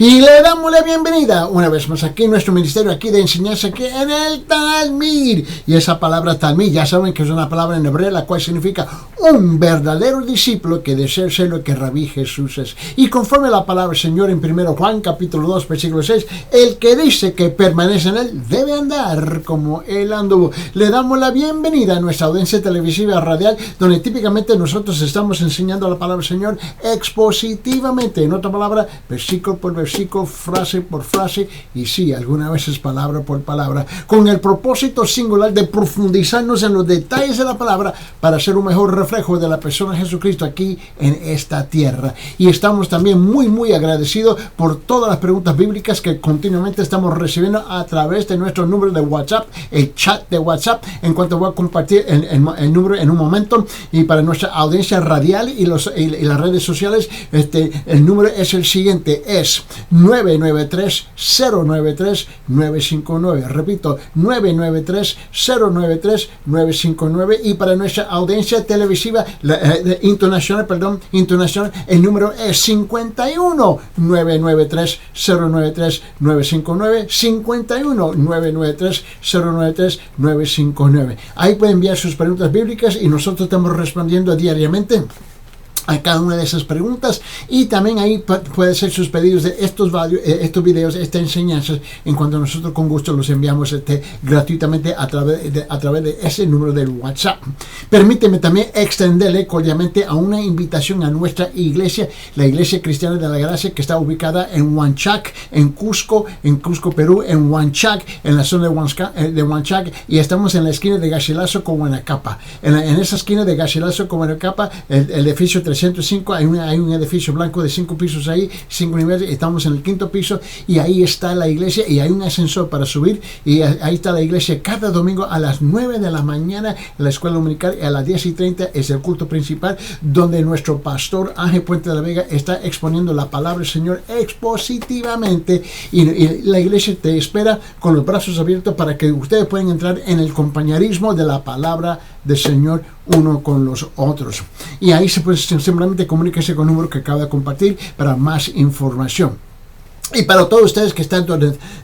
Y le damos la bienvenida una vez más aquí en nuestro ministerio aquí de enseñanza aquí en el Talmid. Y esa palabra Talmid, ya saben que es una palabra en hebreo la cual significa un verdadero discípulo que desea ser lo que Rabí Jesús es. Y conforme la palabra del Señor en 1 Juan capítulo 2 versículo 6, el que dice que permanece en él debe andar como él anduvo. Le damos la bienvenida a nuestra audiencia televisiva radial, donde típicamente nosotros estamos enseñando la palabra del Señor expositivamente, en otra palabra, versículo por versículo, frase por frase, y sí, algunas veces palabra por palabra, con el propósito singular de profundizarnos en los detalles de la palabra para ser un mejor reflejo de la persona de Jesucristo aquí en esta tierra. Y estamos también muy agradecidos por todas las preguntas bíblicas que continuamente estamos recibiendo a través de nuestro número de WhatsApp, el chat de WhatsApp, en cuanto voy a compartir el número en un momento. Y para nuestra audiencia radial y las redes sociales, el número es el siguiente, es 993-093-959. Repito, 993-093-959. Y para nuestra audiencia televisiva internacional, el número es 51-993-093-959. 51-993-093-959. Ahí pueden enviar sus preguntas bíblicas y nosotros estamos respondiendo diariamente a cada una de esas preguntas, y también ahí puede ser sus pedidos de estos videos, estas enseñanzas, en cuanto nosotros con gusto los enviamos gratuitamente a través de ese número del WhatsApp. Permíteme también extenderle cordialmente a una invitación a nuestra iglesia, la Iglesia Cristiana de la Gracia, que está ubicada en Huanchac, en Cusco, Perú, en Huanchac, en la zona de Huanchac, y estamos en la esquina de Garcilaso con Huanacapa. En esa esquina de Garcilaso con Huanacapa, el edificio 305, hay un edificio blanco de 5 pisos ahí, 5 niveles, estamos en el 5º piso, y ahí está la iglesia, y hay un ascensor para subir, y ahí está la iglesia cada domingo a las 9 de la mañana, en la escuela dominical, y a las 10:30 es el culto principal, donde nuestro pastor Ángel Puente de la Vega está exponiendo la palabra del Señor expositivamente, y la iglesia te espera con los brazos abiertos para que ustedes puedan entrar en el compañerismo de la palabra del Señor uno con los otros. Y ahí se puede simplemente comunicarse con el número que acabo de compartir para más información. Y para todos ustedes que están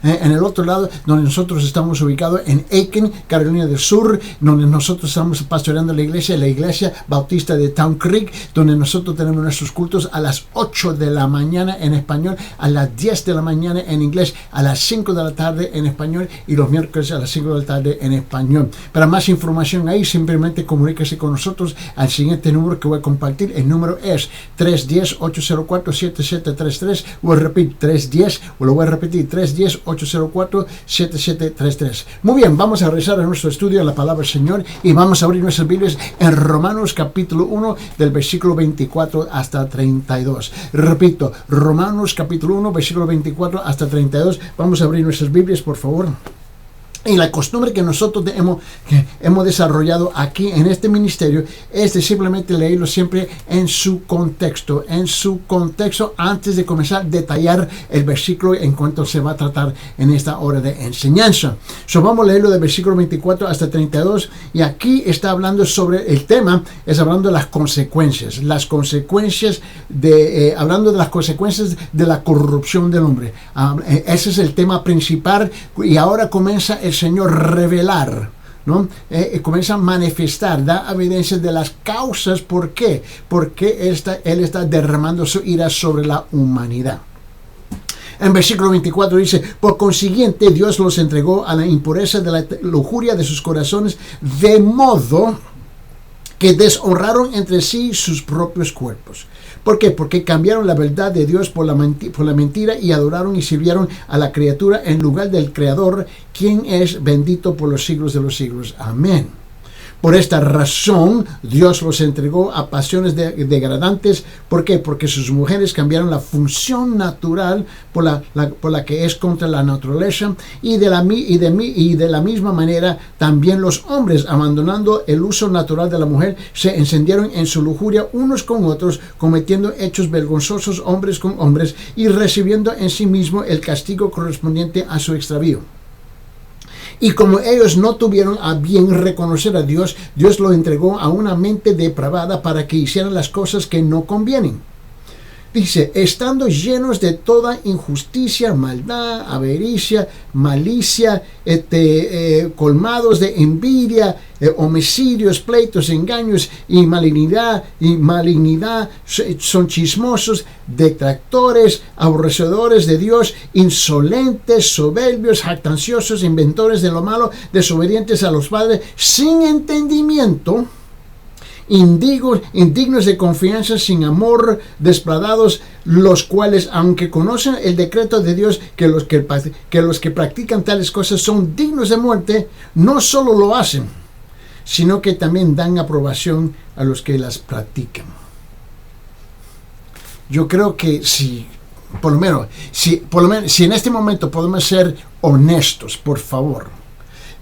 en el otro lado, donde nosotros estamos ubicados en Aiken, Carolina del Sur, donde nosotros estamos pastoreando la iglesia bautista de Town Creek, donde nosotros tenemos nuestros cultos a las 8 de la mañana en español, a las 10 de la mañana en inglés, a las 5 de la tarde en español, y los miércoles a las 5 de la tarde en español. Para más información ahí, simplemente comuníquese con nosotros al siguiente número que voy a compartir. El número es 310-804-7733, o repito, 310, Muy bien, vamos a regresar a nuestro estudio de la palabra del Señor, y vamos a abrir nuestras Biblias en Romanos capítulo 1 del versículo 24 hasta 32. Repito, Romanos capítulo 1 versículo 24 hasta 32. Vamos a abrir nuestras Biblias, por favor. Y la costumbre que nosotros hemos desarrollado aquí en este ministerio es de simplemente leerlo siempre en su contexto, antes de comenzar a detallar el versículo en cuanto se va a tratar en esta hora de enseñanza. Vamos a leerlo del versículo 24 hasta 32, y aquí está hablando sobre el tema, es hablando de las consecuencias, hablando de las consecuencias de la corrupción del hombre. Ese es el tema principal, y ahora comienza el Señor revelar, ¿no? Comienza a manifestar, da evidencia de las causas. ¿Por qué? Porque Él está derramando su ira sobre la humanidad. En versículo 24 dice: por consiguiente, Dios los entregó a la impureza de la lujuria de sus corazones, de modo que deshonraron entre sí sus propios cuerpos. ¿Por qué? Porque cambiaron la verdad de Dios por la mentira, y adoraron y sirvieron a la criatura en lugar del Creador, quien es bendito por los siglos de los siglos. Amén. Por esta razón, Dios los entregó a pasiones degradantes. ¿Por qué? Porque sus mujeres cambiaron la función natural por la que es contra la naturaleza, y de la misma manera también los hombres, abandonando el uso natural de la mujer, se encendieron en su lujuria unos con otros, cometiendo hechos vergonzosos hombres con hombres, y recibiendo en sí mismo el castigo correspondiente a su extravío. Y como ellos no tuvieron a bien reconocer a Dios, Dios lo entregó a una mente depravada para que hicieran las cosas que no convienen. Dice, estando llenos de toda injusticia, maldad, avaricia, malicia, colmados de envidia, homicidios, pleitos, engaños y malignidad, son chismosos, detractores, aborrecedores de Dios, insolentes, soberbios, jactanciosos, inventores de lo malo, desobedientes a los padres, sin entendimiento, indignos de confianza, sin amor, despiadados, los cuales, aunque conocen el decreto de Dios que los que practican tales cosas son dignos de muerte, no solo lo hacen, sino que también dan aprobación a los que las practican. Yo creo que si en este momento podemos ser honestos, por favor,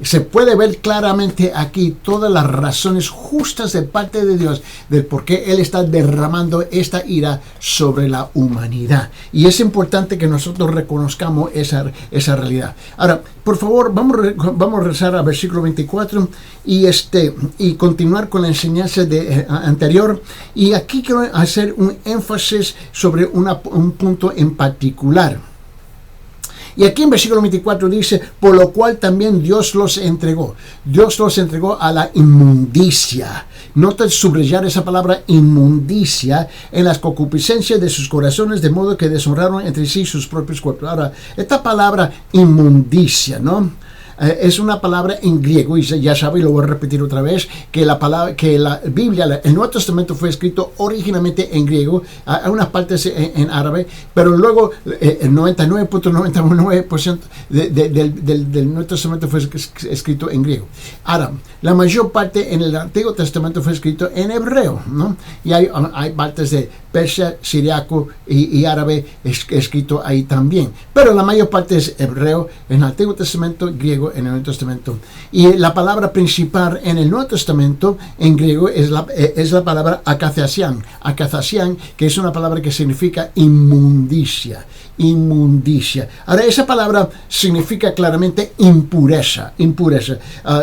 se puede ver claramente aquí todas las razones justas de parte de Dios del por qué Él está derramando esta ira sobre la humanidad. Y es importante que nosotros reconozcamos esa realidad. Ahora, por favor, vamos a rezar al versículo 24 y continuar con la enseñanza anterior. Y aquí quiero hacer un énfasis sobre un punto en particular. Y aquí en versículo 24 dice, por lo cual también Dios los entregó. Dios los entregó a la inmundicia. Nota subrayar esa palabra inmundicia en las concupiscencias de sus corazones, de modo que deshonraron entre sí sus propios cuerpos. Ahora, esta palabra inmundicia, ¿no? Es una palabra en griego, y ya sabe, y lo voy a repetir otra vez, que la Biblia, el Nuevo Testamento fue escrito originalmente en griego, hay unas partes en árabe, pero luego el 99.99% del Nuevo Testamento fue escrito en griego. Ahora, la mayor parte en el Antiguo Testamento fue escrito en hebreo, ¿no? Y hay partes de persa, siriaco y árabe escrito ahí también, pero la mayor parte es hebreo en el Antiguo Testamento, griego en el Nuevo Testamento. Y la palabra principal en el Nuevo Testamento en griego es la palabra akathasian, que es una palabra que significa inmundicia. Ahora, esa palabra significa claramente impureza,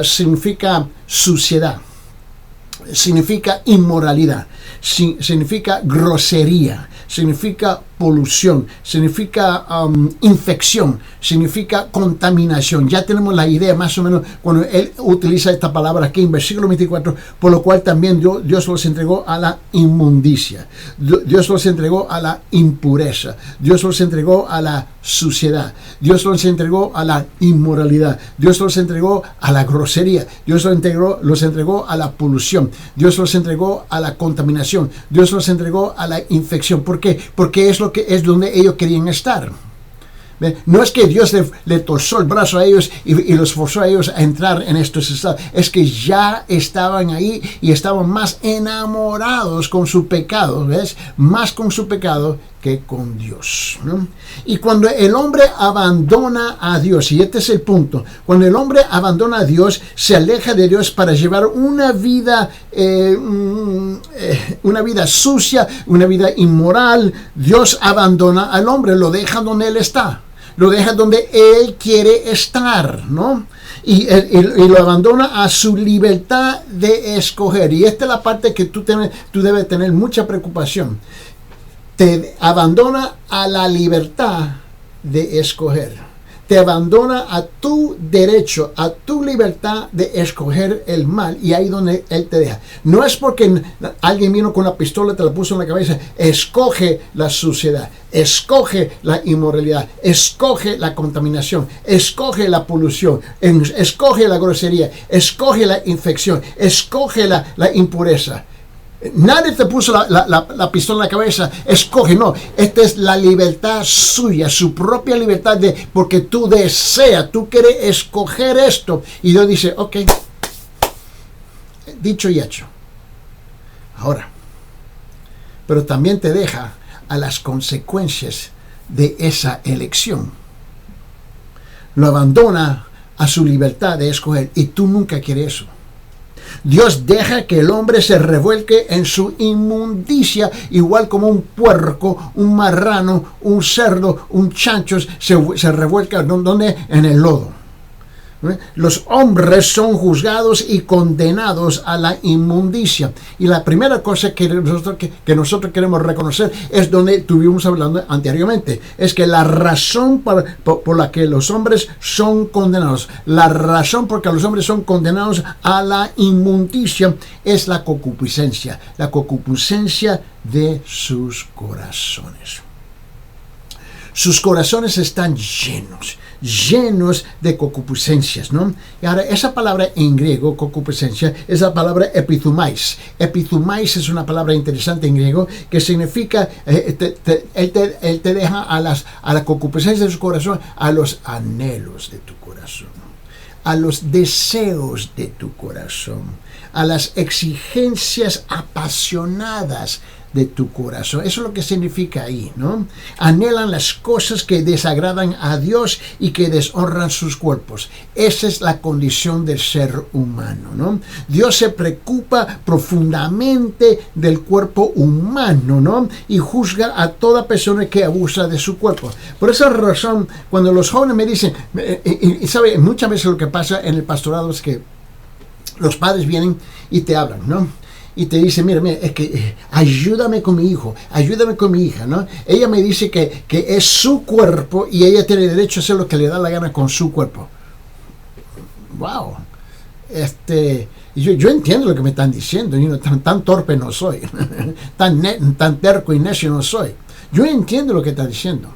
significa suciedad, significa inmoralidad, significa grosería, significa polución, significa infección, significa contaminación. Ya tenemos la idea más o menos cuando él utiliza esta palabra aquí en versículo 24, por lo cual también Dios los entregó a la inmundicia, Dios los entregó a la impureza, Dios los entregó a la suciedad, Dios los entregó a la inmoralidad, Dios los entregó a la grosería, Dios los entregó a la polución, Dios los entregó a la contaminación, Dios los entregó a la infección. ¿Por qué? Porque es donde ellos querían estar. No es que Dios le torció el brazo a ellos y los forzó a ellos a entrar en estos estados. Es que ya estaban ahí y estaban más enamorados con su pecado, ¿ves? Más con su pecado que con Dios, ¿no? Y cuando el hombre abandona a Dios, y este es el punto, cuando el hombre abandona a Dios, se aleja de Dios para llevar una vida sucia, una vida inmoral, Dios abandona al hombre, lo deja donde él está. Lo deja donde él quiere estar, ¿no? Y lo abandona a su libertad de escoger. Y esta es la parte que tú debes tener mucha preocupación. Te abandona a la libertad de escoger. Te abandona a tu derecho, a tu libertad de escoger el mal, y ahí donde él te deja. No es porque alguien vino con una pistola, te la puso en la cabeza. Escoge la suciedad, escoge la inmoralidad, escoge la contaminación, escoge la polución, escoge la grosería, escoge la infección, escoge la impureza. Nadie te puso la pistola en la cabeza, escoge, no, esta es la libertad suya, su propia libertad, porque tú deseas, tú quieres escoger esto, y Dios dice, ok, dicho y hecho. Ahora, pero también te deja a las consecuencias de esa elección. Lo abandona a su libertad de escoger, y tú nunca quieres eso. Dios deja que el hombre se revuelque en su inmundicia, igual como un puerco, un marrano, un cerdo, un chancho se revuelca, ¿dónde? En el lodo. Los hombres son juzgados y condenados a la inmundicia. Y la primera cosa que nosotros queremos reconocer es donde estuvimos hablando anteriormente. Es que la razón por la que los hombres son condenados, la razón por la que los hombres son condenados a la inmundicia es la concupiscencia de sus corazones. Sus corazones están llenos de concupiscencias, ¿no? Y ahora, esa palabra en griego, concupiscencia, es la palabra epithumais. Epithumais es una palabra interesante en griego que significa, él te deja a la concupiscencia de su corazón, a los anhelos de tu corazón, a los deseos de tu corazón, a las exigencias apasionadas de tu corazón. Eso es lo que significa ahí, ¿no? Anhelan las cosas que desagradan a Dios y que deshonran sus cuerpos. Esa es la condición del ser humano, ¿no? Dios se preocupa profundamente del cuerpo humano, ¿no? Y juzga a toda persona que abusa de su cuerpo. Por esa razón, cuando los jóvenes me dicen, y sabe, muchas veces lo que pasa en el pastorado es que los padres vienen y te hablan, ¿no? Y te dice, mira, es que ayúdame con mi hijo, ayúdame con mi hija, ¿no? Ella me dice que es su cuerpo y ella tiene derecho a hacer lo que le da la gana con su cuerpo. Wow. Yo entiendo lo que me están diciendo, tan torpe no soy, tan terco y necio no soy. Yo entiendo lo que están diciendo.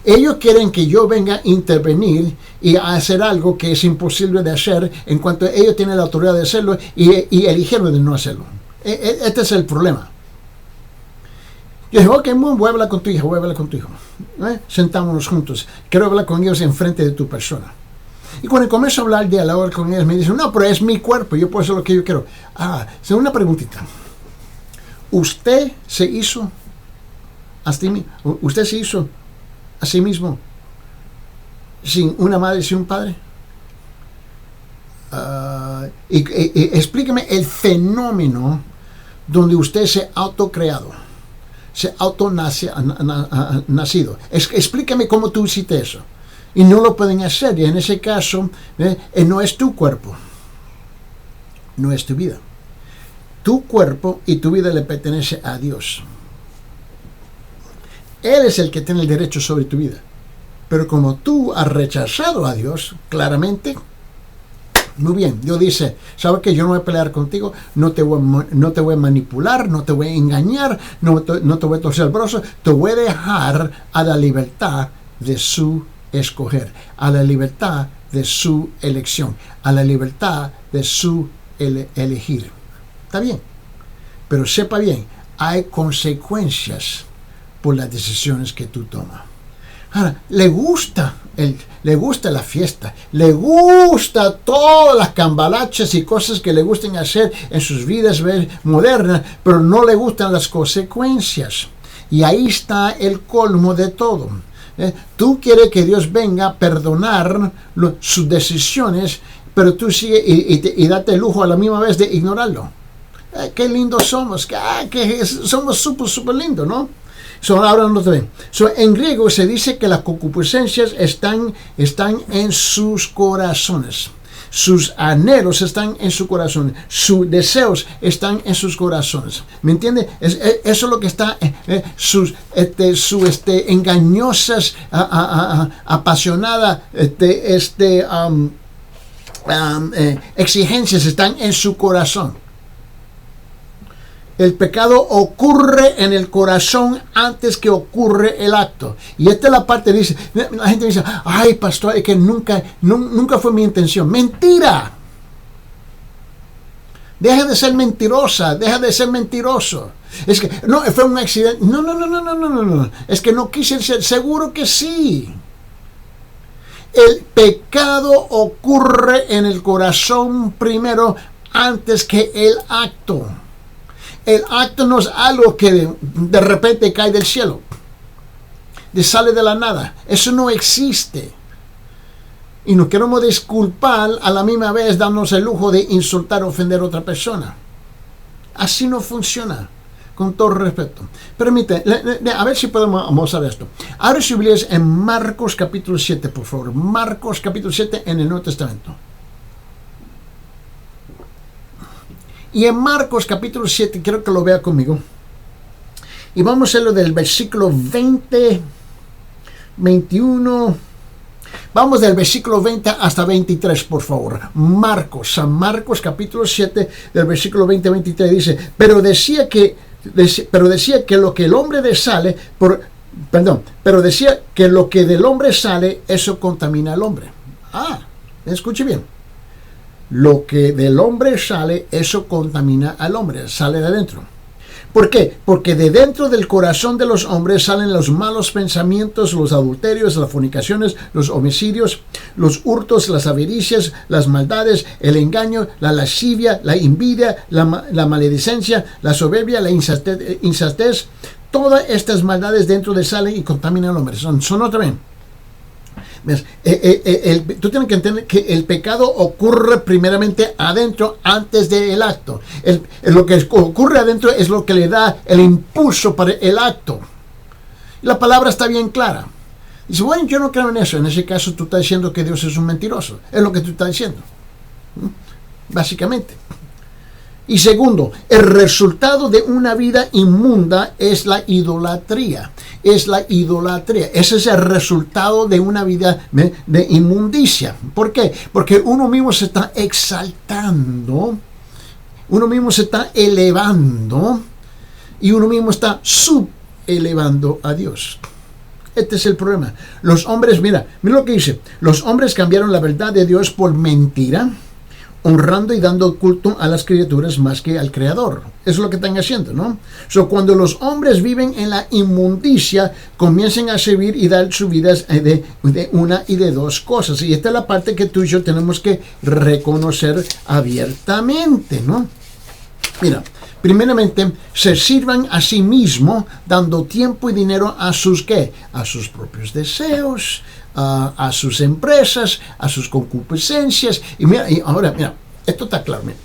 Ellos quieren que yo venga a intervenir y a hacer algo que es imposible de hacer en cuanto ellos tienen la autoridad de hacerlo y eligieron de no hacerlo. Este es el problema. Yo dije, ok, voy a hablar con tu hijo, Sentámonos juntos. Quiero hablar con ellos enfrente de tu persona. Y cuando comienzo a hablar de la hora con ellos, me dicen, no, pero es mi cuerpo, yo puedo hacer lo que yo quiero. Una preguntita. ¿Usted se hizo a sí mismo sin una madre y sin un padre? Explíqueme el fenómeno donde usted se ha autocreado, se nacido. Explíqueme cómo tú hiciste eso. Y no lo pueden hacer. Y en ese caso, no es tu cuerpo, no es tu vida. Tu cuerpo y tu vida le pertenece a Dios. Él es el que tiene el derecho sobre tu vida. Pero como tú has rechazado a Dios, claramente, muy bien, Dios dice, ¿sabes qué? Yo no voy a pelear contigo, no te voy a manipular, no te voy a engañar, no te voy a torcer el brazo, te voy a dejar a la libertad de su escoger, a la libertad de su elección, a la libertad de su elegir. Está bien, pero sepa bien, hay consecuencias por las decisiones que tú tomas. Ahora, le gusta la fiesta, le gusta todas las cambalachas y cosas que le gusten hacer en sus vidas modernas, pero no le gustan las consecuencias. Y ahí está el colmo de todo. Tú quieres que Dios venga a perdonar sus decisiones, pero tú sigues y date el lujo a la misma vez de ignorarlo. Qué lindos somos, somos súper lindos, ¿no? Ahora no te ven. En griego se dice que las concupiscencias están en sus corazones. Sus anhelos están en su corazón. Sus deseos están en sus corazones. ¿Me entiende? Eso es lo que está. Sus engañosas, apasionadas, exigencias están en su corazón. El pecado ocurre en el corazón antes que ocurre el acto. Y esta es la parte, dice, la gente dice, ay, pastor, es que nunca fue mi intención. ¡Mentira! Deja de ser mentirosa, deja de ser mentiroso. Es que, no, fue un accidente. No. Es que no quise ser seguro que sí. El pecado ocurre en el corazón primero antes que el acto. El acto no es algo que de repente cae del cielo, sale de la nada. Eso no existe. Y nos queremos disculpar a la misma vez darnos el lujo de insultar o ofender a otra persona. Así no funciona. con todo respeto. Permite, a ver si podemos mostrar esto. Abre su Biblia en Marcos capítulo 7, por favor. Marcos capítulo 7 en el Nuevo Testamento. Y en Marcos capítulo 7, quiero que lo vea conmigo. Y vamos a hacerlo del versículo 20, 21. Vamos del versículo 20 hasta 23, por favor. San Marcos capítulo 7, del versículo 20 a 23 dice, pero decía que lo que el hombre sale, pero decía que lo que del hombre sale, eso contamina al hombre. Escuche bien. Lo que del hombre sale, eso contamina al hombre, sale de adentro. ¿Por qué? Porque de dentro del corazón de los hombres salen los malos pensamientos, los adulterios, las fornicaciones, los homicidios, los hurtos, las avaricias, las maldades, el engaño, la lascivia, la envidia, la maledicencia, la soberbia, la insensatez. Todas estas maldades dentro de salen y contaminan al hombre. Son otra vez. Tú tienes que entender que el pecado ocurre primeramente adentro antes del acto. Lo que ocurre adentro es lo que le da el impulso para el acto. La palabra está bien clara. Dice, bueno, yo no creo en eso. En ese caso tú estás diciendo que Dios es un mentiroso. Es lo que tú estás diciendo. Básicamente. Y segundo, el resultado de una vida inmunda es la idolatría. Es la idolatría. Ese es el resultado de una vida de inmundicia. ¿Por qué? Porque uno mismo se está exaltando, uno mismo se está elevando y uno mismo está subelevando a Dios. Este es el problema. Los hombres, mira lo que dice. Los hombres cambiaron la verdad de Dios por mentira, honrando y dando culto a las criaturas más que al Creador. Eso es lo que están haciendo, ¿no? Cuando los hombres viven en la inmundicia, comienzan a servir y dar su vida de una y de dos cosas. Y esta es la parte que tú y yo tenemos que reconocer abiertamente, ¿no? Mira, primeramente, se sirvan a sí mismos dando tiempo y dinero a sus, ¿qué? A sus propios deseos, a sus empresas, a sus concupiscencias. Y ahora, mira, esto está claro. Mira.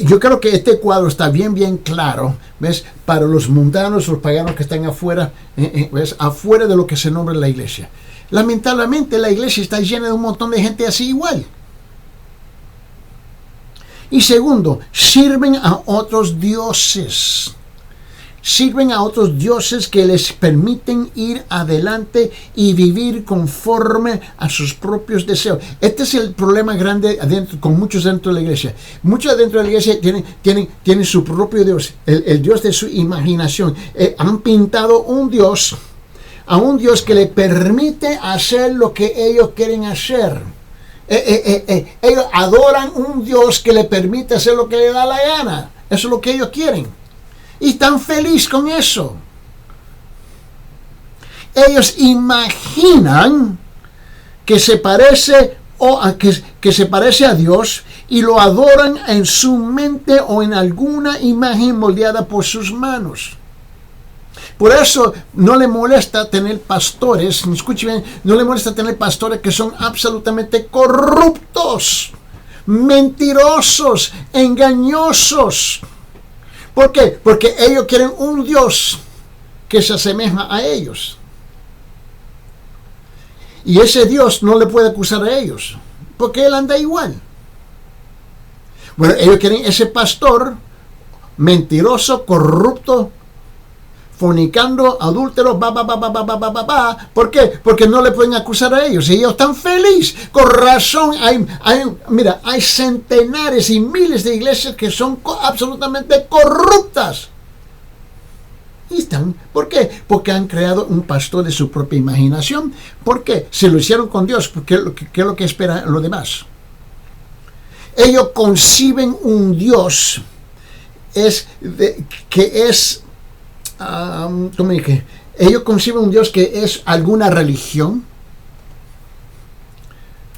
Yo creo que este cuadro está bien claro, ¿ves? Para los mundanos, los paganos que están afuera, ¿ves? Afuera de lo que se nombra la iglesia. Lamentablemente, la iglesia está llena de un montón de gente así igual. Y segundo, sirven a otros dioses. Sirven a otros dioses que les permiten ir adelante y vivir conforme a sus propios deseos. Este es el problema grande con muchos dentro de la iglesia. Muchos dentro de la iglesia tienen su propio Dios, el Dios de su imaginación. Han pintado a un Dios que le permite hacer lo que ellos quieren hacer. Ellos adoran un Dios que le permite hacer lo que le da la gana. Eso es lo que ellos quieren. Y están felices con eso. Ellos imaginan que se parece que se parece a Dios y lo adoran en su mente o en alguna imagen moldeada por sus manos. Por eso no le molesta tener pastores, escuchen bien, no le molesta tener pastores que son absolutamente corruptos, mentirosos, engañosos. ¿Por qué? Porque ellos quieren un Dios que se asemeja a ellos. Y ese Dios no le puede acusar a ellos, porque él anda igual. Bueno, ellos quieren ese pastor mentiroso, corrupto, fornicando, adúltero, ¿Por qué? Porque no le pueden acusar a ellos. Y ellos están felices. Con razón, hay centenares y miles de iglesias que son absolutamente corruptas. Y están, ¿por qué? Porque han creado un pastor de su propia imaginación. ¿Por qué? Se lo hicieron con Dios. ¿Qué es lo que esperan los demás? Ellos conciben un Dios ellos conciben un Dios que es alguna religión,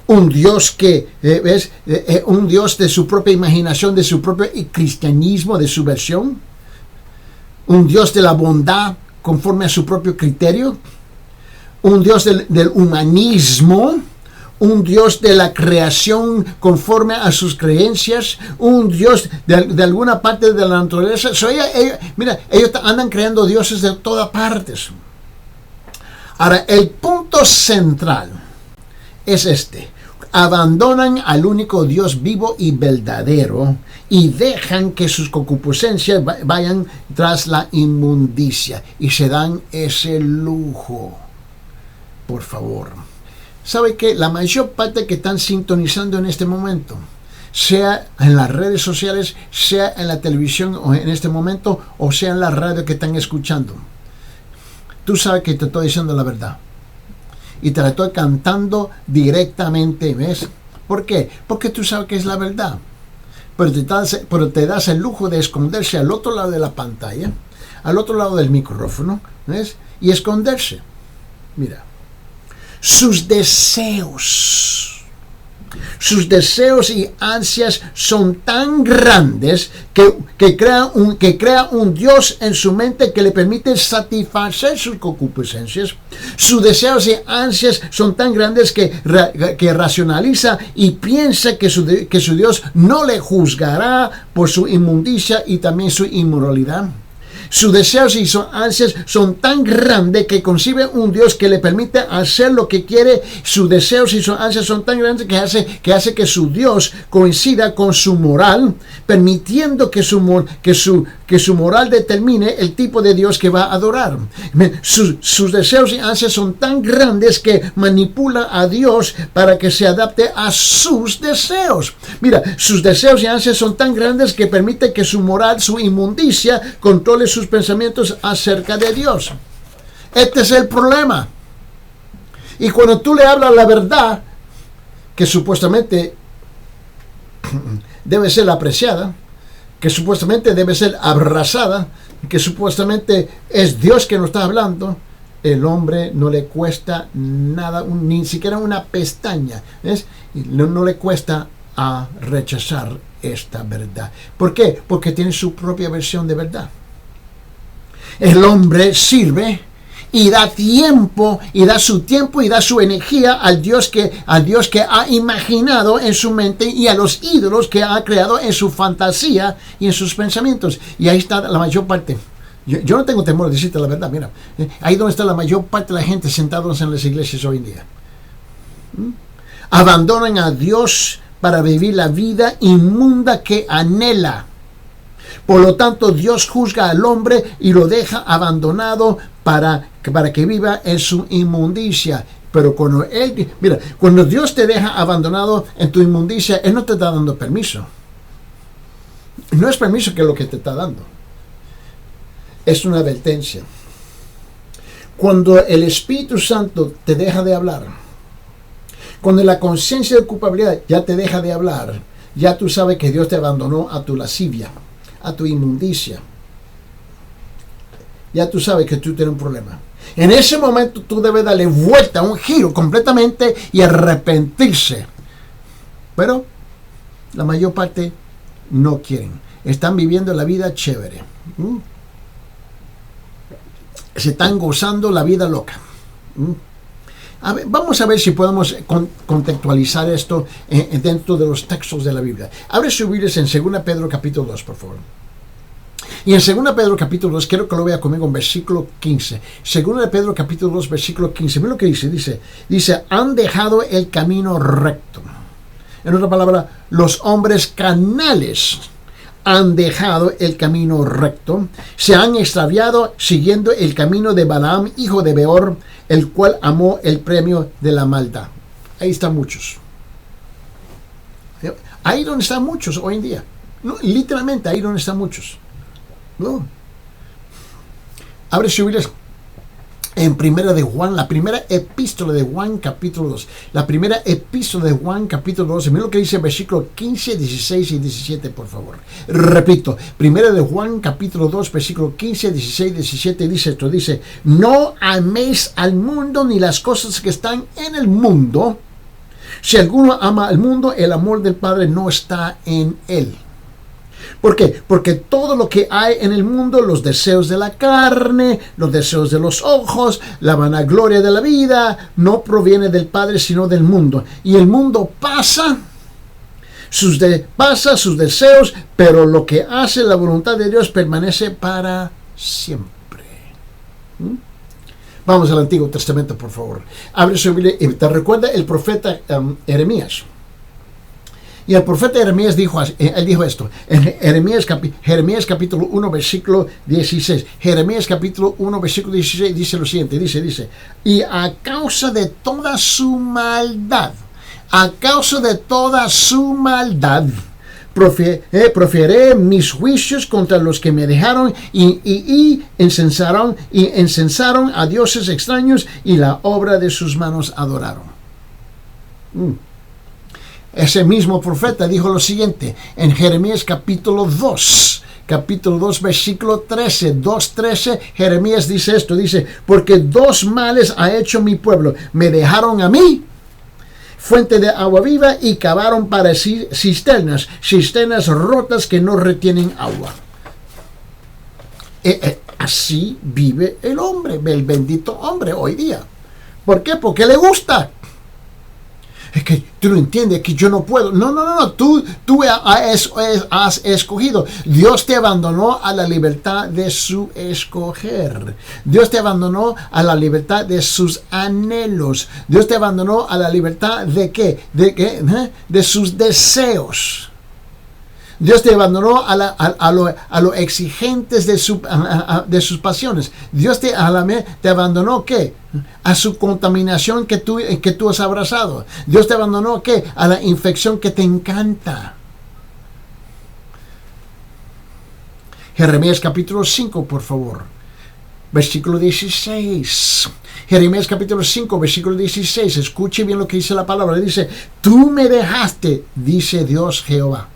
un Dios que es un Dios de su propia imaginación, de su propio cristianismo, de su versión, un Dios de la bondad conforme a su propio criterio, un Dios del humanismo, un Dios de la creación conforme a sus creencias, un Dios de alguna parte de la naturaleza. Mira, ellos andan creando dioses de todas partes. Ahora, el punto central es este: abandonan al único Dios vivo y verdadero y dejan que sus concupiscencias vayan tras la inmundicia y se dan ese lujo. Por favor, ¿sabe que la mayor parte que están sintonizando en este momento, sea en las redes sociales, sea en la televisión o en este momento, o sea en la radio que están escuchando, tú sabes que te estoy diciendo la verdad y te la estoy cantando directamente, ¿ves? ¿Por qué? Porque tú sabes que es la verdad, pero te das el lujo de esconderse al otro lado de la pantalla, al otro lado del micrófono, ¿ves? Y esconderse. Mira, sus deseos y ansias son tan grandes que crea un Dios en su mente que le permite satisfacer sus concupiscencias. Sus deseos y ansias son tan grandes que racionaliza y piensa que su Dios no le juzgará por su inmundicia y también su inmoralidad. Sus deseos y sus ansias son tan grandes que concibe un Dios que le permite hacer lo que quiere. Sus deseos y sus ansias son tan grandes que hace que su Dios coincida con su moral, permitiendo que su moral determine el tipo de Dios que va a adorar. Sus deseos y ansias son tan grandes que manipula a Dios para que se adapte a sus deseos. Mira, sus deseos y ansias son tan grandes que permite que su moral, su inmundicia, controle sus pensamientos acerca de Dios. Este es el problema. Y cuando tú le hablas la verdad, que supuestamente debe ser apreciada, que supuestamente debe ser abrazada, que supuestamente es Dios que nos está hablando, el hombre no le cuesta nada, ni siquiera una pestaña, ¿ves? No le cuesta a rechazar esta verdad. ¿Por qué? Porque tiene su propia versión de verdad. El hombre sirve y da tiempo, y da su tiempo y da su energía al Dios que ha imaginado en su mente y a los ídolos que ha creado en su fantasía y en sus pensamientos. Y ahí está la mayor parte. Yo no tengo temor de decirte la verdad, mira. Ahí donde está la mayor parte de la gente sentados en las iglesias hoy en día. Abandonan a Dios para vivir la vida inmunda que anhela. Por lo tanto, Dios juzga al hombre y lo deja abandonado para que viva en su inmundicia. Pero cuando Dios te deja abandonado en tu inmundicia, Él no te está dando permiso. No es permiso que es lo que te está dando. Es una advertencia. Cuando el Espíritu Santo te deja de hablar, cuando la conciencia de culpabilidad ya te deja de hablar, ya tú sabes que Dios te abandonó a tu lascivia, a tu inmundicia. Ya tú sabes que tú tienes un problema. En ese momento tú debes darle vuelta, un giro completamente y arrepentirse. Pero la mayor parte no quieren. Están viviendo la vida chévere. Se están gozando la vida loca. Vamos a ver si podemos contextualizar esto dentro de los textos de la Biblia. Abre sus Biblias en 2 Pedro capítulo 2, por favor. Y en 2 Pedro capítulo 2, quiero que lo vea conmigo en versículo 15. 2 Pedro capítulo 2, versículo 15. Mira lo que dice, han dejado el camino recto. En otra palabra, los hombres carnales han dejado el camino recto, se han extraviado siguiendo el camino de Balaam, hijo de Beor, el cual amó el premio de la maldad. Ahí están muchos. Ahí donde están muchos hoy en día. No, literalmente ahí donde están muchos. No. Abre su Biblia en Primera de Juan, la primera epístola de Juan capítulo 2. La primera epístola de Juan capítulo 2. Mira lo que dice en versículos 15, 16 y 17, por favor. Repito, Primera de Juan capítulo 2, versículos 15, 16 y 17 dice esto. Dice, no améis al mundo ni las cosas que están en el mundo. Si alguno ama al mundo, el amor del Padre no está en él. ¿Por qué? Porque todo lo que hay en el mundo, los deseos de la carne, los deseos de los ojos, la vanagloria de la vida, no proviene del Padre, sino del mundo. Y el mundo pasa sus deseos, pero lo que hace la voluntad de Dios permanece para siempre. Vamos al Antiguo Testamento, por favor. Abre su Biblia y te recuerda el profeta Jeremías. Y el profeta Jeremías dijo esto, en Jeremías capítulo 1, versículo 16. Jeremías capítulo 1, versículo 16 dice lo siguiente, dice, y a causa de toda su maldad, proferiré mis juicios contra los que me dejaron y encensaron a dioses extraños y la obra de sus manos adoraron. Ese mismo profeta dijo lo siguiente en Jeremías capítulo 2, versículo 2:13, Jeremías dice esto, dice, porque dos males ha hecho mi pueblo, me dejaron a mí, fuente de agua viva, y cavaron para sí cisternas rotas que no retienen agua. Así vive el hombre, el bendito hombre hoy día. ¿Por qué? Porque le gusta. Es que tú no entiendes, que yo no puedo. No. Tú has escogido. Dios te abandonó a la libertad de su escoger. Dios te abandonó a la libertad de sus anhelos. Dios te abandonó a la libertad de ¿qué? De sus deseos. Dios te abandonó a lo exigentes de sus pasiones. Dios te abandonó ¿qué? A su contaminación que tú has abrazado. Dios te abandonó ¿qué? A la infección que te encanta. Jeremías capítulo 5, por favor. Versículo 16. Jeremías capítulo 5, versículo 16. Escuche bien lo que dice la palabra. Dice, tú me dejaste, dice Dios Jehová.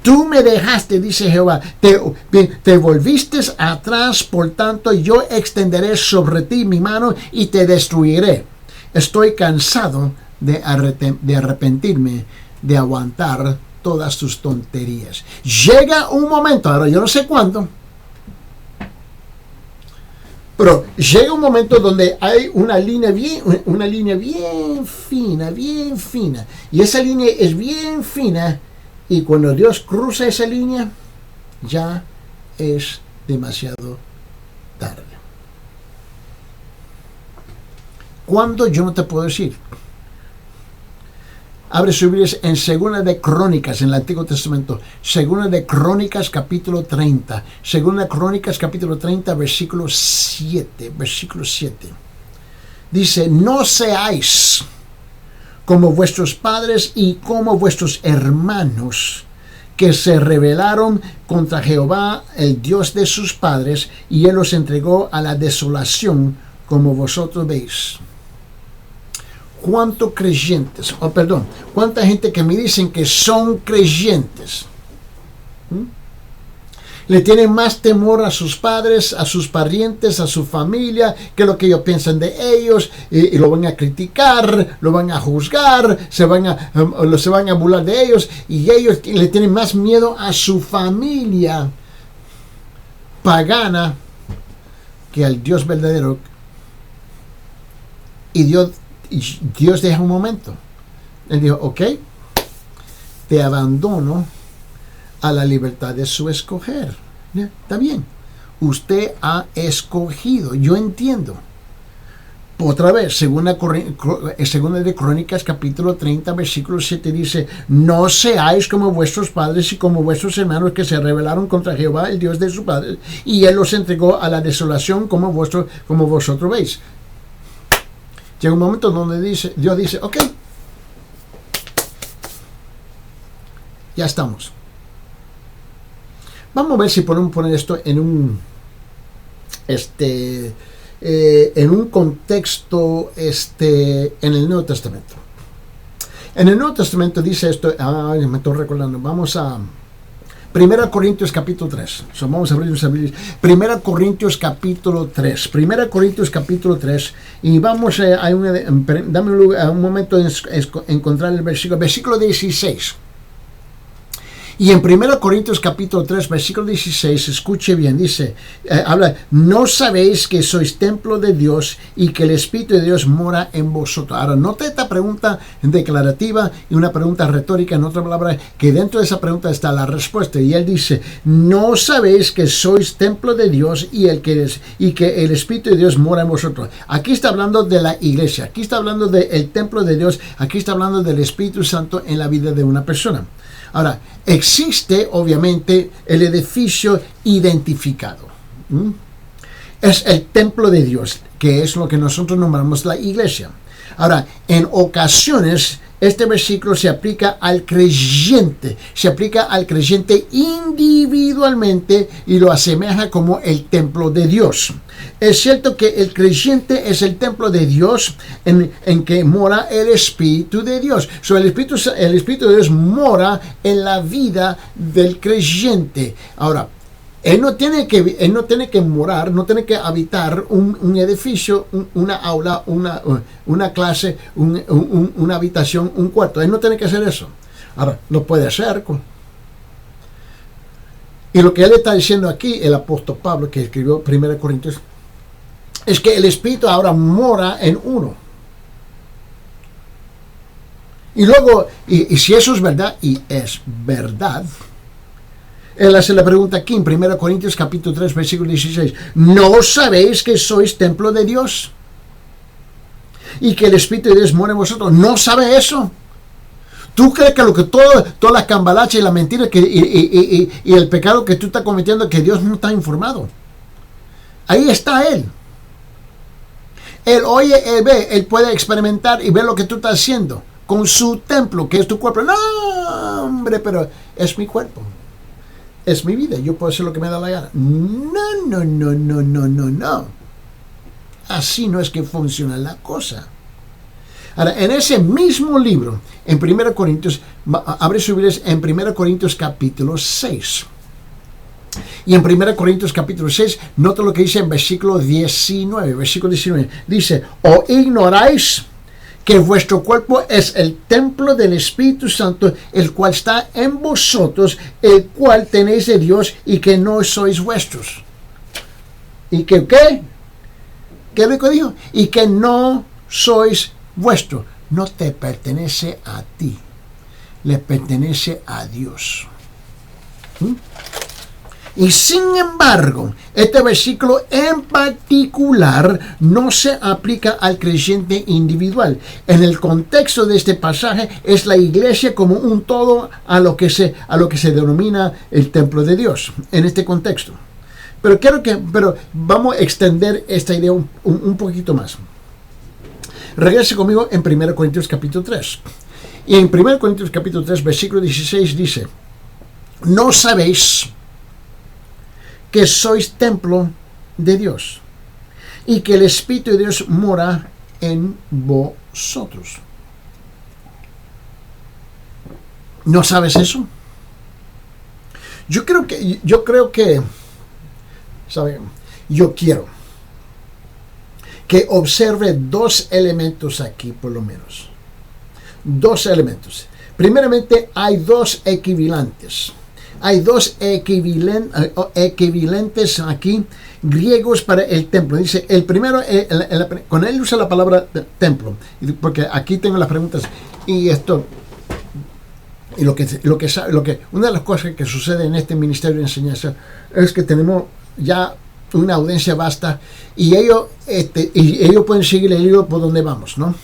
Tú me dejaste, dice Jehová, te volviste atrás, por tanto yo extenderé sobre ti mi mano y te destruiré. Estoy cansado de arrepentirme, de aguantar todas tus tonterías. Llega un momento, ahora yo no sé cuándo, pero llega un momento donde hay una línea bien fina, y esa línea es bien fina. Y cuando Dios cruza esa línea, ya es demasiado tarde. ¿Cuándo? Yo no te puedo decir. Abre su Biblia en Segunda de Crónicas, en el Antiguo Testamento. Segunda de Crónicas, capítulo 30. Segunda de Crónicas, capítulo 30, versículo 7. Dice, no seáis como vuestros padres y como vuestros hermanos, que se rebelaron contra Jehová, el Dios de sus padres, y él los entregó a la desolación, como vosotros veis. ¿Cuántos creyentes, cuánta gente que me dicen que son creyentes, le tienen más temor a sus padres, a sus parientes, a su familia, que lo que ellos piensan de ellos, y lo van a criticar, lo van a juzgar, se van a burlar de ellos, y ellos le tienen más miedo a su familia pagana que al Dios verdadero. Y Dios deja un momento. Él dijo, ok, te abandono a la libertad de su escoger. Está bien. Usted ha escogido. Yo entiendo. Otra vez, segunda de Crónicas, capítulo 30, versículo 7 dice, no seáis como vuestros padres y como vuestros hermanos que se rebelaron contra Jehová, el Dios de sus padres, y él los entregó a la desolación como vosotros veis. Llega un momento donde Dios dice, ok, ya estamos. Vamos a ver si podemos poner esto en un contexto en el Nuevo Testamento. En el Nuevo Testamento dice esto, me estoy recordando, vamos a 1 Corintios capítulo 3. Vamos a abrir nuestra Biblia. 1 Corintios capítulo 3. 1 Corintios capítulo 3. Y vamos dame un momento en encontrar el versículo 16. Y en 1 Corintios capítulo 3, versículo 16, escuche bien, dice, habla, ¿no sabéis que sois templo de Dios y que el Espíritu de Dios mora en vosotros? Ahora, note esta pregunta declarativa y una pregunta retórica, en otra palabra, que dentro de esa pregunta está la respuesta. Y él dice, ¿no sabéis que sois templo de Dios y que el Espíritu de Dios mora en vosotros? Aquí está hablando de la iglesia, aquí está hablando del templo de Dios, aquí está hablando del Espíritu Santo en la vida de una persona. Ahora, existe obviamente el edificio identificado. Es el templo de Dios, que es lo que nosotros nombramos la iglesia. Ahora, en ocasiones, este versículo se aplica al creyente individualmente y lo asemeja como el templo de Dios. Es cierto que el creyente es el templo de Dios en que mora el Espíritu de Dios. El Espíritu de Dios mora en la vida del creyente. Ahora, Él no tiene que morar, no tiene que habitar un edificio, una aula, una clase, una habitación, un cuarto. Él no tiene que hacer eso. Ahora, lo puede hacer. Y lo que él está diciendo aquí, el apóstol Pablo, que escribió 1 Corintios, es que el Espíritu ahora mora en uno. Y luego, y si eso es verdad, y es verdad, él hace la pregunta aquí en 1 Corintios capítulo 3, versículo 16. ¿No sabéis que sois templo de Dios? Y que el Espíritu de Dios mora en vosotros. ¿No sabe eso? ¿Tú crees que toda la cambalacha y la mentira y el pecado que tú estás cometiendo, que Dios no está informado? Ahí está Él. Él oye, Él ve, Él puede experimentar y ver lo que tú estás haciendo con su templo, que es tu cuerpo. No, hombre, pero es mi cuerpo. Es mi vida, yo puedo hacer lo que me da la gana. No. Así no es que funciona la cosa. Ahora, en ese mismo libro, en 1 Corintios, abre su Biblia en 1 Corintios capítulo 6. Y en 1 Corintios capítulo 6, nota lo que dice en versículo 19. Versículo 19, dice, ¿o ignoráis que vuestro cuerpo es el templo del Espíritu Santo, el cual está en vosotros, el cual tenéis de Dios y que no sois vuestros? ¿Y que qué? ¿Qué rico dijo? Y que no sois vuestro. No te pertenece a ti, le pertenece a Dios. Y sin embargo, este versículo en particular no se aplica al creyente individual. En el contexto de este pasaje es la iglesia como un todo a lo que se denomina el templo de Dios, en este contexto. Pero vamos a extender esta idea un poquito más. Regrese conmigo en 1 Corintios capítulo 3. Y en 1 Corintios capítulo 3, versículo 16 dice, ¿no sabéis que sois templo de Dios y que el Espíritu de Dios mora en vosotros? ¿No sabes eso? Yo quiero que observe dos elementos aquí, por lo menos. Dos elementos. Primeramente, hay dos equivalentes. Hay dos equivalentes aquí griegos para el templo. Dice, el primero, con él usa la palabra templo, porque aquí tengo las preguntas y esto. Y una de las cosas que sucede en este ministerio de enseñanza es que tenemos ya una audiencia vasta y ellos pueden seguir el hilo por donde vamos, ¿no?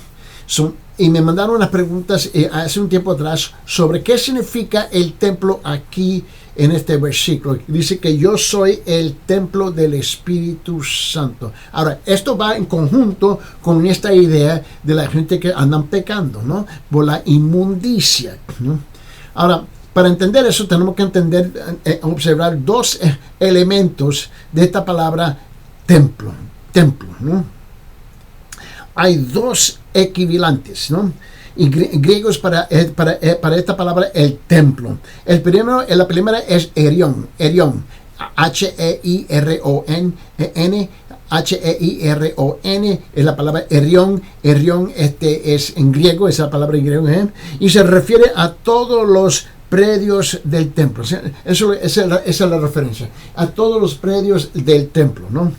Y me mandaron unas preguntas hace un tiempo atrás sobre qué significa el templo aquí en este versículo. Dice que yo soy el templo del Espíritu Santo. Ahora, esto va en conjunto con esta idea de la gente que andan pecando, ¿no? Por la inmundicia, ¿no? Ahora, para entender eso tenemos que observar dos elementos de esta palabra templo, ¿no? Hay dos equivalentes, ¿no? Y griegos para esta palabra el templo. La primera es Erión, H-E-I-R-O-N, es la palabra Erión. Erión es en griego, es la palabra en griego, y se refiere a todos los predios del templo. Esa es la referencia. A todos los predios del templo, ¿no?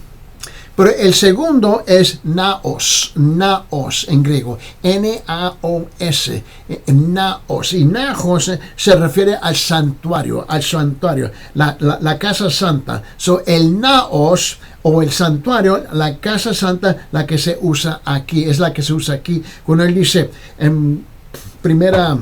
Pero el segundo es naos en griego, N-A-O-S, naos. Y naos se refiere al santuario, la casa santa. El naos o el santuario, la casa santa, la que se usa aquí, es la que se usa aquí. Cuando él dice en primera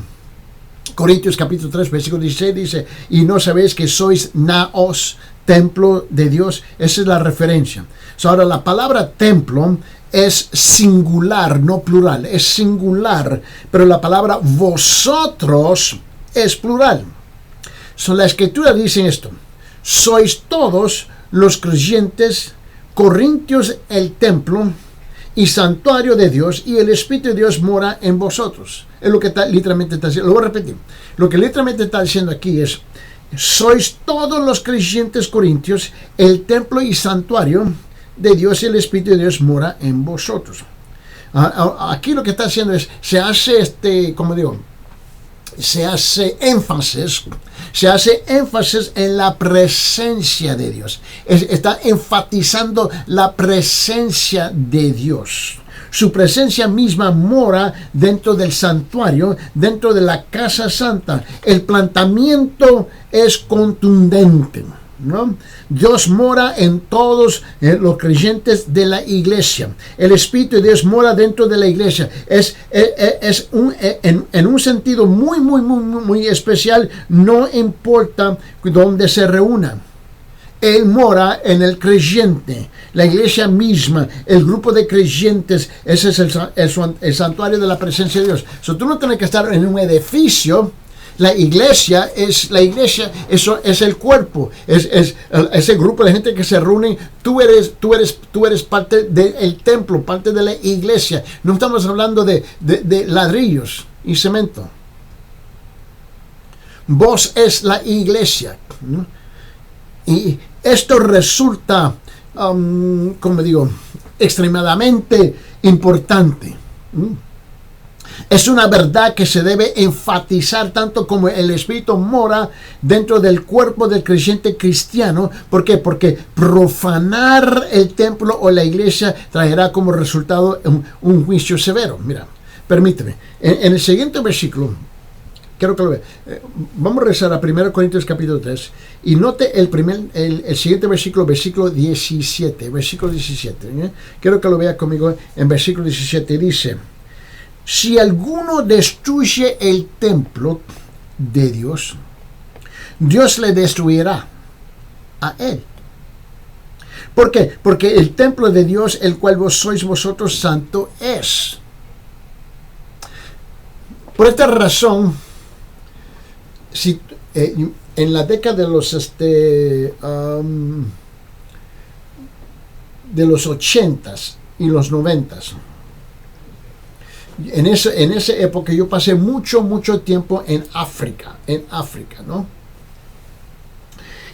Corintios capítulo 3, versículo 16, dice, y no sabéis que sois naos, templo de Dios. Esa es la referencia. Ahora, la palabra templo es singular, no plural, es singular, pero la palabra vosotros es plural. La escritura dice esto: sois todos los creyentes, Corintios el templo y santuario de Dios, y el Espíritu de Dios mora en vosotros. Es lo que literalmente está diciendo. Lo voy a repetir. Lo que literalmente está diciendo aquí es: sois todos los creyentes corintios, el templo y santuario de Dios, y el Espíritu de Dios mora en vosotros. Aquí lo que está haciendo es, se hace énfasis en la presencia de Dios. Está enfatizando la presencia de Dios. Su presencia misma mora dentro del santuario, dentro de la casa santa. El planteamiento es contundente, ¿no? Dios mora en todos los creyentes de la iglesia. El Espíritu de Dios mora dentro de la iglesia. En un sentido muy especial. No importa dónde se reúna. Él mora en el creyente, la iglesia misma, el grupo de creyentes. Ese es el santuario de la presencia de Dios. Tú no tienes que estar en un edificio. La iglesia, eso es el cuerpo, es el grupo de gente que se reúne. Tú eres parte del templo, parte de la iglesia. No estamos hablando de ladrillos y cemento. Vos es la iglesia, ¿no? Y esto resulta, extremadamente importante. Es una verdad que se debe enfatizar tanto como el Espíritu mora dentro del cuerpo del creyente cristiano. ¿Por qué? Porque profanar el templo o la iglesia traerá como resultado un juicio severo. Mira, permíteme. En el siguiente versículo, quiero que lo vea. Vamos a rezar a 1 Corintios capítulo 3 y note el siguiente versículo 17. Versículo 17. Quiero que lo vea conmigo en versículo 17. Dice: si alguno destruye el templo de Dios, Dios le destruirá a él. ¿Por qué? Porque el templo de Dios, el cual vos sois vosotros, santo es. Por esta razón, en la década de los 80s y los 90s, en esa época yo pasé mucho tiempo en África, ¿no?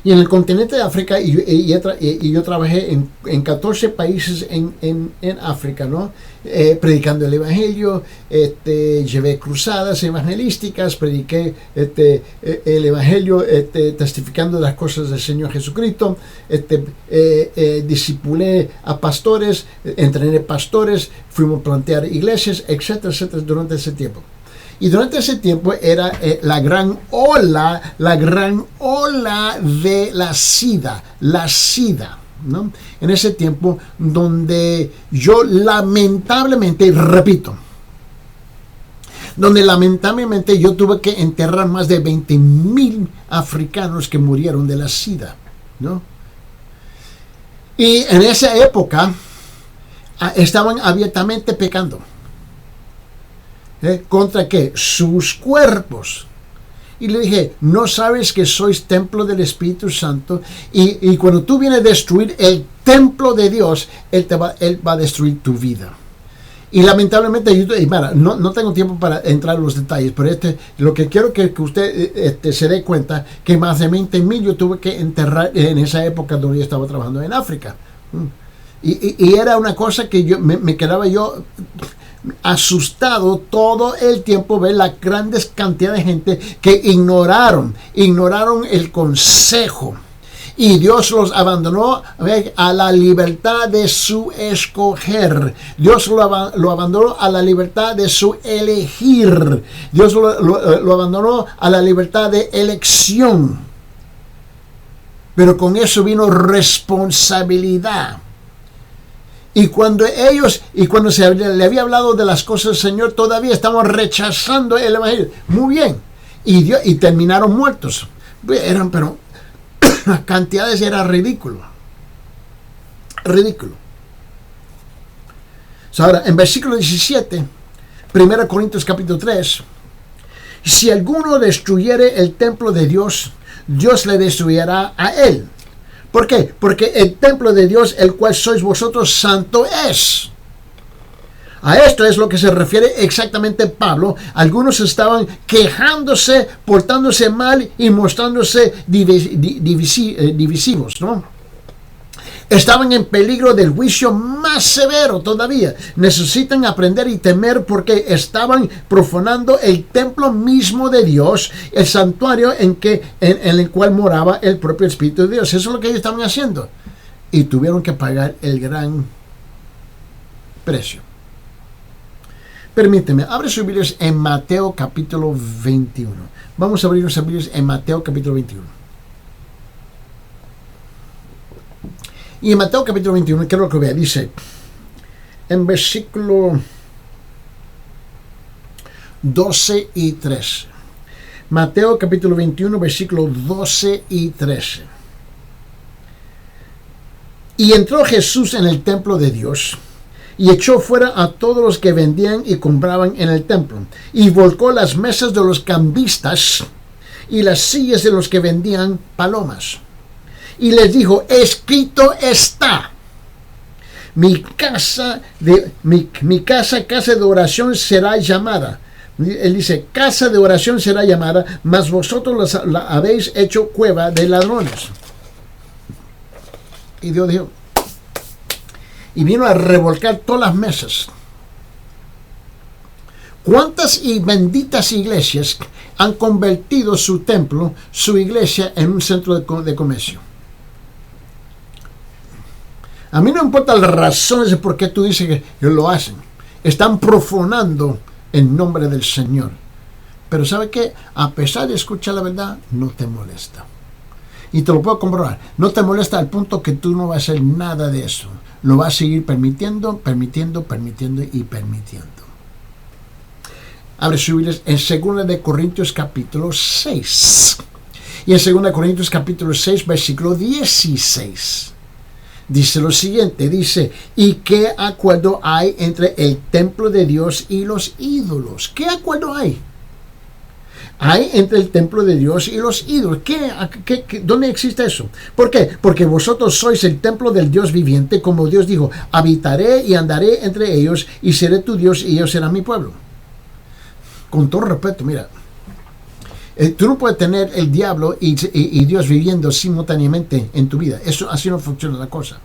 Y en el continente de África, y yo trabajé en 14 países en África, ¿no? Predicando el Evangelio, llevé cruzadas evangelísticas, prediqué el Evangelio, testificando las cosas del Señor Jesucristo, discipulé a pastores, entrené pastores, fuimos a plantear iglesias, etcétera, durante ese tiempo. Y durante ese tiempo era la gran ola de la SIDA, ¿no? En ese tiempo donde yo lamentablemente yo tuve que enterrar más de 20,000 africanos que murieron de la SIDA, ¿no? Y en esa época estaban abiertamente pecando. ¿Contra qué? Sus cuerpos. Y le dije: ¿no sabes que sois templo del Espíritu Santo? Y cuando tú vienes a destruir el templo de Dios, Él va a destruir tu vida. Y lamentablemente, no tengo tiempo para entrar en los detalles, pero lo que quiero que usted se dé cuenta, que más de 20,000 yo tuve que enterrar en esa época donde yo estaba trabajando en África. Y era una cosa que me quedaba yo asustado todo el tiempo ver la grandes cantidad de gente que ignoraron el consejo. Y Dios los abandonó a la libertad de su escoger. Dios lo abandonó a la libertad de su elegir. Dios lo abandonó a la libertad de elección. Pero con eso vino responsabilidad. Y cuando se le había hablado de las cosas del Señor, todavía estaban rechazando el Evangelio. Muy bien. Y terminaron muertos. Pero las cantidades eran ridículo. Ahora, en versículo 17, 1 Corintios capítulo 3, si alguno destruyere el templo de Dios, Dios le destruirá a él. ¿Por qué? Porque el templo de Dios, el cual sois vosotros, santo es. A esto es lo que se refiere exactamente Pablo. Algunos estaban quejándose, portándose mal y mostrándose divisivos, ¿no? Estaban en peligro del juicio más severo todavía. Necesitan aprender y temer porque estaban profanando el templo mismo de Dios, el santuario en el cual moraba el propio Espíritu de Dios. Eso es lo que ellos estaban haciendo. Y tuvieron que pagar el gran precio. Permíteme, abre sus Biblias en Mateo capítulo 21. Vamos a abrir nuestras Biblias en Mateo capítulo 21. Y en Mateo capítulo 21, quiero que vea, dice, en versículo 12 y 13. Mateo capítulo 21, versículo 12 y 13. Y entró Jesús en el templo de Dios, y echó fuera a todos los que vendían y compraban en el templo, y volcó las mesas de los cambistas y las sillas de los que vendían palomas. Y les dijo, escrito está, mi casa de oración será llamada. Él dice, casa de oración será llamada, mas vosotros la habéis hecho cueva de ladrones. Y Dios dijo, y vino a revolcar todas las mesas. ¿Cuántas y benditas iglesias han convertido su templo, su iglesia, en un centro de comercio? A mí no importa las razones de por qué tú dices que lo hacen. Están profanando el nombre del Señor. Pero ¿sabe qué? A pesar de escuchar la verdad, no te molesta. Y te lo puedo comprobar. No te molesta al punto que tú no vas a hacer nada de eso. Lo vas a seguir permitiendo. Abre su Biblia en 2 de Corintios capítulo 6. Y en 2 de Corintios capítulo 6, versículo 16. Dice lo siguiente, dice, ¿y qué acuerdo hay entre el templo de Dios y los ídolos? ¿Qué acuerdo hay? Hay entre el templo de Dios y los ídolos. ¿Dónde existe eso? ¿Por qué? Porque vosotros sois el templo del Dios viviente, como Dios dijo, habitaré y andaré entre ellos, y seré tu Dios y ellos serán mi pueblo. Con todo respeto, mira, tú no puedes tener el diablo y Dios viviendo simultáneamente en tu vida. Eso así no funciona la cosa.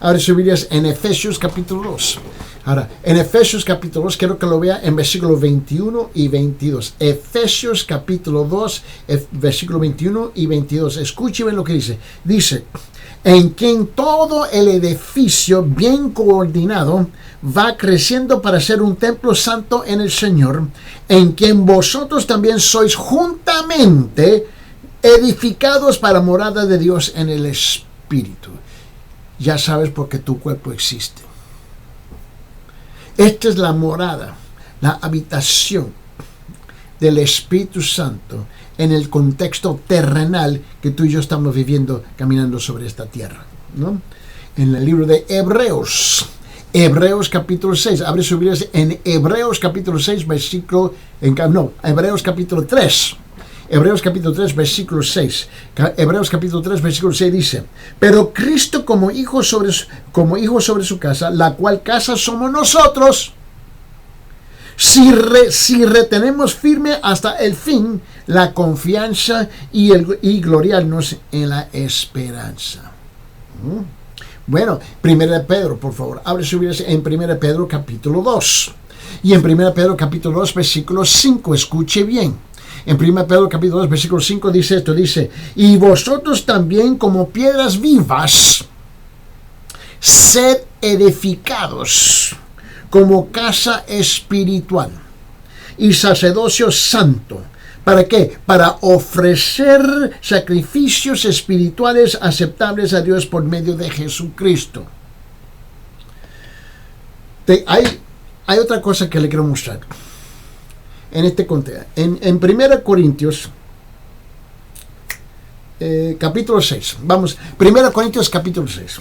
Ahora subirías en Efesios capítulo 2. Ahora, en Efesios capítulo 2, quiero que lo vea en versículos 21 y 22. Efesios capítulo 2, versículo 21 y 22. Escuchen lo que dice. Dice, en quien todo el edificio bien coordinado va creciendo para ser un templo santo en el Señor, en quien vosotros también sois juntamente edificados para morada de Dios en el Espíritu. Ya sabes por qué tu cuerpo existe. Esta es la morada, la habitación del Espíritu Santo en el contexto terrenal que tú y yo estamos viviendo, caminando sobre esta tierra, ¿no? En el libro de Hebreos capítulo 6, abre su Biblia en Hebreos capítulo 6, Hebreos capítulo 3. Hebreos capítulo 3, versículo 6. Hebreos capítulo 3, versículo 6 dice, pero Cristo como hijo sobre su casa, la cual casa somos nosotros, si retenemos firme hasta el fin la confianza y gloriarnos en la esperanza. Bueno, 1 Pedro, por favor, abre su Biblia en 1 Pedro capítulo 2. Y en 1 Pedro capítulo 2, versículo 5, escuche bien. En 1 Pedro capítulo 2, versículo 5 dice esto, dice, y vosotros también como piedras vivas, sed edificados como casa espiritual y sacerdocio santo. ¿Para qué? Para ofrecer sacrificios espirituales aceptables a Dios por medio de Jesucristo. Hay otra cosa que le quiero mostrar. En este contexto. En 1 Corintios, capítulo 6. Vamos, 1 Corintios capítulo 6.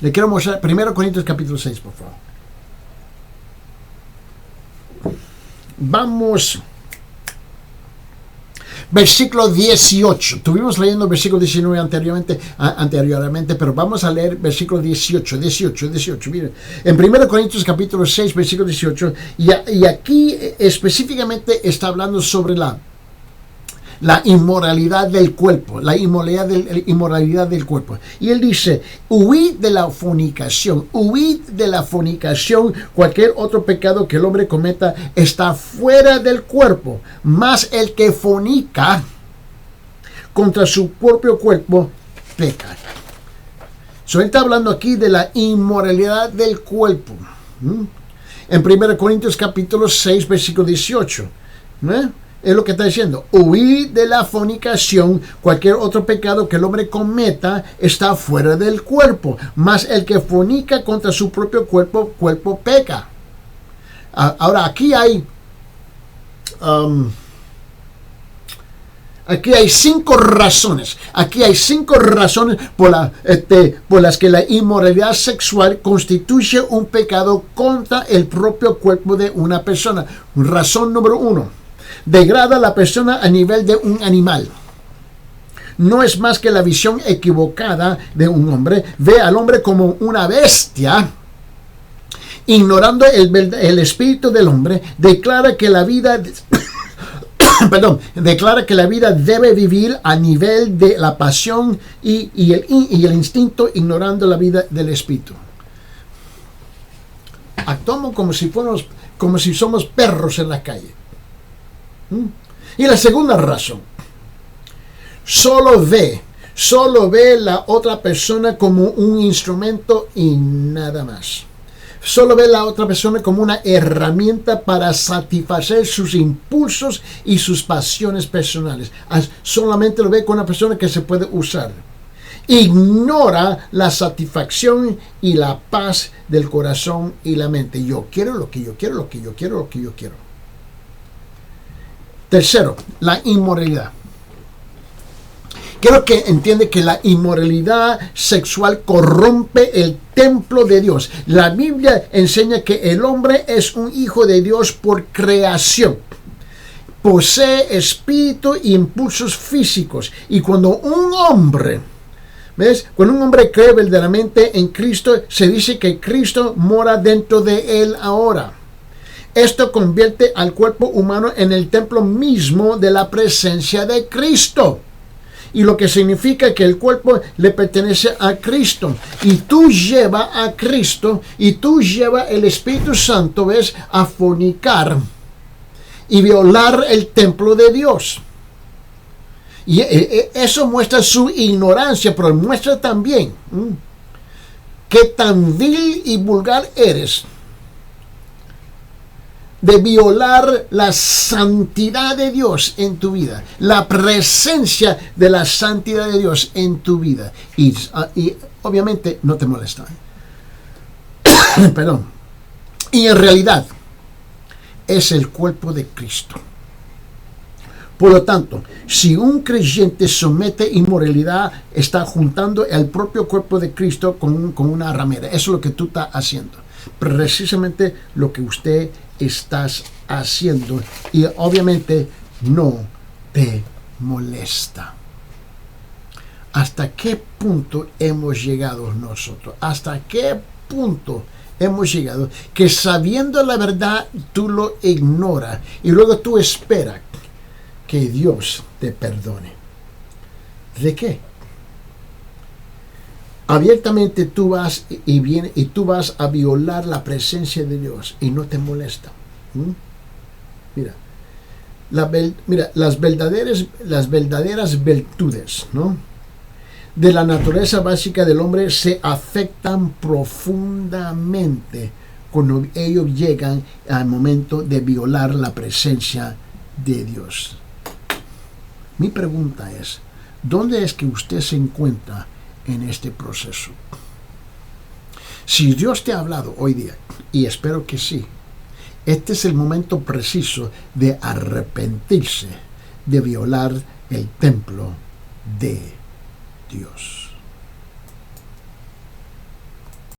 Le quiero mostrar 1 Corintios capítulo 6, por favor. Vamos, versículo 18. Tuvimos leyendo el versículo 19 anteriormente, pero vamos a leer versículo 18. Miren, en 1 Corintios capítulo 6, versículo 18, y aquí específicamente está hablando sobre la inmoralidad del cuerpo, la inmoralidad del cuerpo. Y él dice, huid de la fornicación, cualquier otro pecado que el hombre cometa está fuera del cuerpo, mas el que fornica contra su propio cuerpo peca. Él está hablando aquí de la inmoralidad del cuerpo. En 1 Corintios capítulo 6, versículo 18. Es lo que está diciendo. Huir de la fornicación, cualquier otro pecado que el hombre cometa está fuera del cuerpo. Mas el que fornica contra su propio cuerpo peca. Ahora, aquí hay 5 razones. Aquí hay 5 razones por las que la inmoralidad sexual constituye un pecado contra el propio cuerpo de una persona. Razón número 1. Degrada a la persona a nivel de un animal. No es más que la visión equivocada de un hombre. Ve al hombre como una bestia, ignorando el espíritu del hombre. Declara que la vida debe vivir a nivel de la pasión y el instinto, ignorando la vida del espíritu. Actuamos como si somos perros en la calle. Y la segunda razón, solo ve la otra persona como un instrumento y nada más. Solo ve la otra persona como una herramienta para satisfacer sus impulsos y sus pasiones personales. Solamente lo ve como una persona que se puede usar. Ignora la satisfacción y la paz del corazón y la mente. Yo quiero lo que yo quiero. Tercero, la inmoralidad. Quiero que entiende que la inmoralidad sexual corrompe el templo de Dios. La Biblia enseña que el hombre es un hijo de Dios por creación. Posee espíritu e impulsos físicos. Y cuando un hombre cree verdaderamente en Cristo, se dice que Cristo mora dentro de él ahora. Esto convierte al cuerpo humano en el templo mismo de la presencia de Cristo. Y lo que significa que el cuerpo le pertenece a Cristo. Y tú llevas a Cristo y tú llevas el Espíritu Santo, a fornicar y violar el templo de Dios. Y eso muestra su ignorancia, pero muestra también qué tan vil y vulgar eres de violar la santidad de Dios en tu vida, la presencia de la santidad de Dios en tu vida. Y obviamente no te molesta. Perdón. Y en realidad es el cuerpo de Cristo. Por lo tanto, si un creyente somete inmoralidad, está juntando el propio cuerpo de Cristo con una ramera. Eso es lo que tú estás haciendo. Precisamente lo que usted estás haciendo, y obviamente no te molesta. ¿Hasta qué punto hemos llegado nosotros? ¿Hasta qué punto hemos llegado que sabiendo la verdad tú lo ignoras y luego tú esperas que Dios te perdone? ¿De qué? abiertamente tú vas y tú vas a violar la presencia de Dios y no te molesta. ¿Mm? Mira, las verdaderas virtudes, ¿no?, de la naturaleza básica del hombre se afectan profundamente cuando ellos llegan al momento de violar la presencia de Dios. Mi pregunta es, ¿dónde es que usted se encuentra en este proceso? Si Dios te ha hablado hoy día, y espero que sí, este es el momento preciso de arrepentirse de violar el templo de Dios.